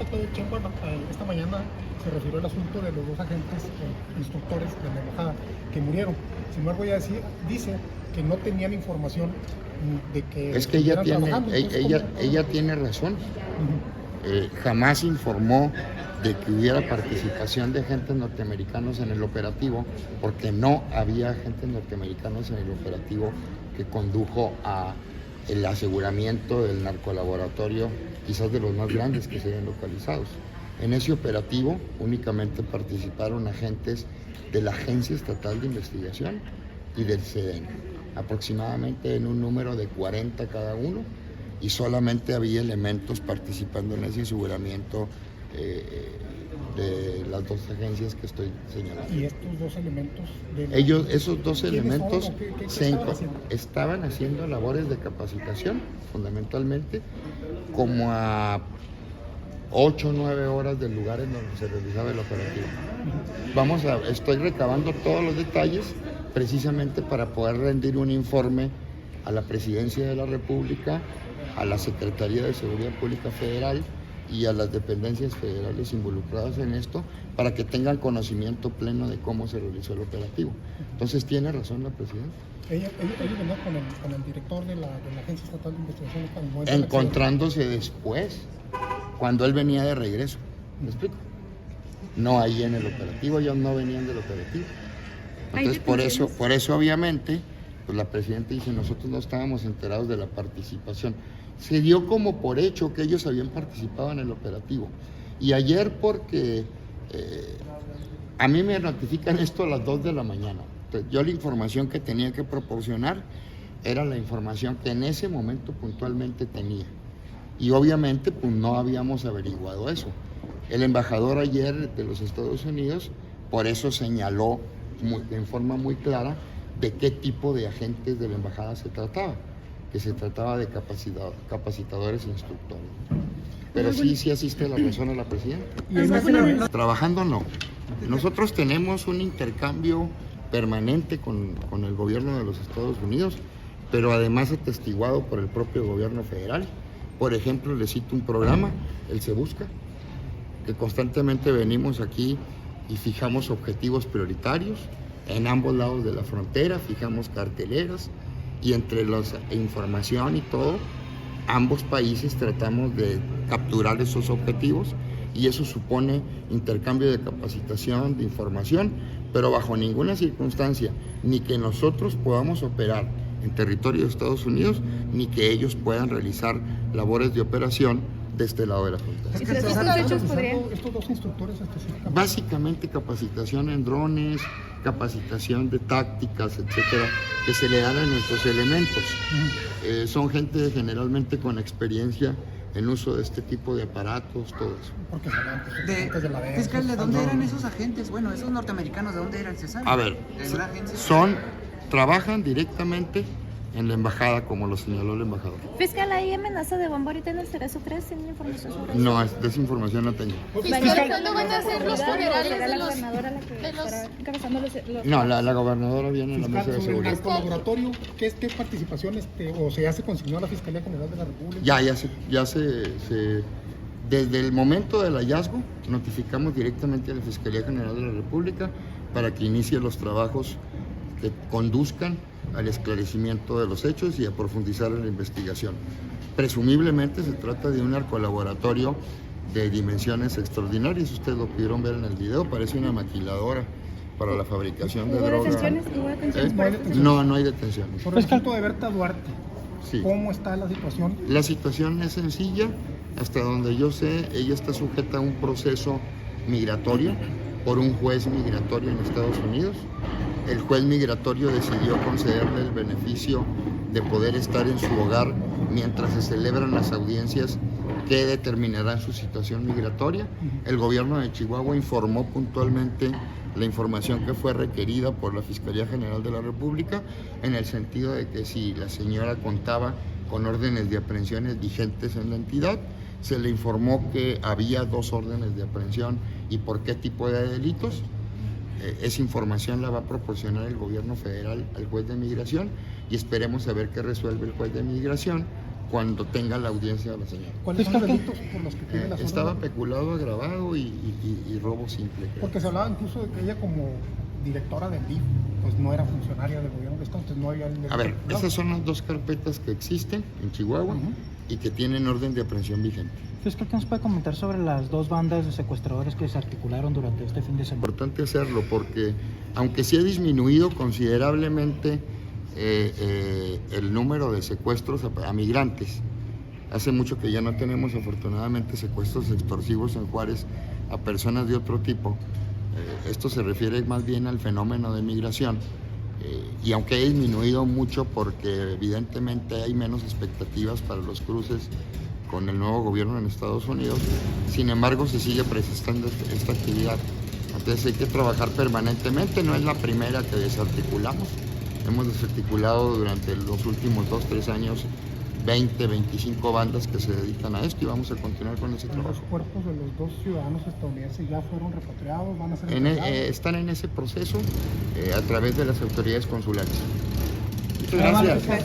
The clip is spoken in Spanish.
presidenta Claudia Sheinbaum esta mañana se refirió al asunto de los dos agentes instructores de la embajada que murieron. Sin embargo, ella dice que no tenían información de que... Es que ella tiene razón. Jamás informó de que hubiera participación de agentes norteamericanos en el operativo, porque no había agentes norteamericanos en el operativo que condujo a el aseguramiento del narcolaboratorio, quizás de los más grandes que se hayan localizados. En ese operativo únicamente participaron agentes de la Agencia Estatal de Investigación y del SEDEN, aproximadamente en un número de 40 cada uno, y solamente había elementos participando en ese aseguramiento de las dos agencias que estoy señalando. ¿Y estos dos elementos? Esos dos elementos estaban haciendo labores de capacitación, fundamentalmente, como a 8 o 9 horas del lugar en donde se realizaba el operativo. Estoy recabando todos los detalles precisamente para poder rendir un informe a la Presidencia de la República, a la Secretaría de Seguridad Pública Federal y a las dependencias federales involucradas en esto, para que tengan conocimiento pleno de cómo se realizó el operativo. Entonces tiene razón la presidenta. Ella venía con el director de la Agencia Estatal de Investigación. Encontrándose después, cuando él venía de regreso. ¿Me explico? No ahí en el operativo, ellos no venían del operativo. Entonces por eso obviamente, pues la presidenta dice, nosotros no estábamos enterados de la participación. Se dio como por hecho que ellos habían participado en el operativo. Y ayer, porque a mí me notifican esto a las 2 de la mañana. Entonces, yo la información que tenía que proporcionar era la información que en ese momento puntualmente tenía. Y obviamente pues no habíamos averiguado eso. El embajador ayer de los Estados Unidos por eso señaló en forma muy clara de qué tipo de agentes de la embajada se trataba, que se trataba de capacitadores e instructores. Pero sí asiste la razón a la presidenta. Trabajando no. Nosotros tenemos un intercambio permanente con el gobierno de los Estados Unidos, pero además atestiguado por el propio gobierno federal. Por ejemplo, le cito un programa, el Se Busca, que constantemente venimos aquí y fijamos objetivos prioritarios en ambos lados de la frontera, fijamos carteleras y entre la información y todo, ambos países tratamos de capturar esos objetivos y eso supone intercambio de capacitación, de información, pero bajo ninguna circunstancia, ni que nosotros podamos operar en territorio de Estados Unidos, ni que ellos puedan realizar labores de operación de este lado de la frontera. ¿Estos dos instructores específicamente? Básicamente capacitación en drones, capacitación de tácticas, etcétera, que se le dan a nuestros elementos. Son gente generalmente con experiencia en uso de este tipo de aparatos, todo eso. Porque antes de la DEA. Fiscal, ¿de dónde eran esos agentes? Bueno, esos norteamericanos, ¿de dónde eran? ¿Se sabe? A ver, trabajan directamente en la embajada, como lo señaló el embajador. Fiscal, ¿hay amenaza de bomba ahorita en el Cerezo 3? ¿Tienen información sobre eso? No, de esa información no tengo. Fiscal, ¿cuándo van a ser los funerales de los... No, la gobernadora viene en la mesa de Sobre seguridad. el colaboratorio, ¿qué participación o se hace consignó a la Fiscalía General de la República? Desde el momento del hallazgo, notificamos directamente a la Fiscalía General de la República para que inicie los trabajos que conduzcan al esclarecimiento de los hechos y a profundizar en la investigación. Presumiblemente se trata de un narcolaboratorio de dimensiones extraordinarias. Ustedes lo pudieron ver en el video, parece una maquiladora para la fabricación de droga. ¿Hubo detenciones? No hay detenciones. Por el asunto de Berta Duarte, sí. ¿Cómo está la situación? La situación es sencilla. Hasta donde yo sé, ella está sujeta a un proceso migratorio por un juez migratorio en Estados Unidos. El juez migratorio decidió concederle el beneficio de poder estar en su hogar mientras se celebran las audiencias que determinarán su situación migratoria. El gobierno de Chihuahua informó puntualmente la información que fue requerida por la Fiscalía General de la República, en el sentido de que si la señora contaba con órdenes de aprehensiones vigentes en la entidad, se le informó que había 2 órdenes de aprehensión y por qué tipo de delitos. Esa información la va a proporcionar el gobierno federal al juez de migración y esperemos saber qué resuelve el juez de migración cuando tenga la audiencia de la señora. ¿Cuáles son los delitos por los que tiene la Estaba orden? peculado, agravado y robo simple, creo. Porque se hablaba incluso de que ella como directora del DIF, pues no era funcionaria del gobierno de Estado, entonces no había... A ver, esas son las dos carpetas que existen en Chihuahua y que tienen orden de aprehensión vigente. Fiscal, ¿qué nos puede comentar sobre las dos bandas de secuestradores que se articularon durante este fin de Es semana? importante hacerlo porque, aunque sí ha disminuido considerablemente el número de secuestros a migrantes, hace mucho que ya no tenemos afortunadamente secuestros extorsivos en Juárez a personas de otro tipo. Esto se refiere más bien al fenómeno de migración y aunque ha disminuido mucho porque evidentemente hay menos expectativas para los cruces con el nuevo gobierno en Estados Unidos, sin embargo se sigue presentando esta actividad. Entonces hay que trabajar permanentemente, no es la primera que desarticulamos, hemos desarticulado durante los últimos 2-3 años 20, 25 bandas que se dedican a esto y vamos a continuar con ese Los trabajo. cuerpos de los dos ciudadanos estadounidenses ya fueron repatriados, van a ser entregados. Están en ese proceso a través de las autoridades consulares. Muchas gracias.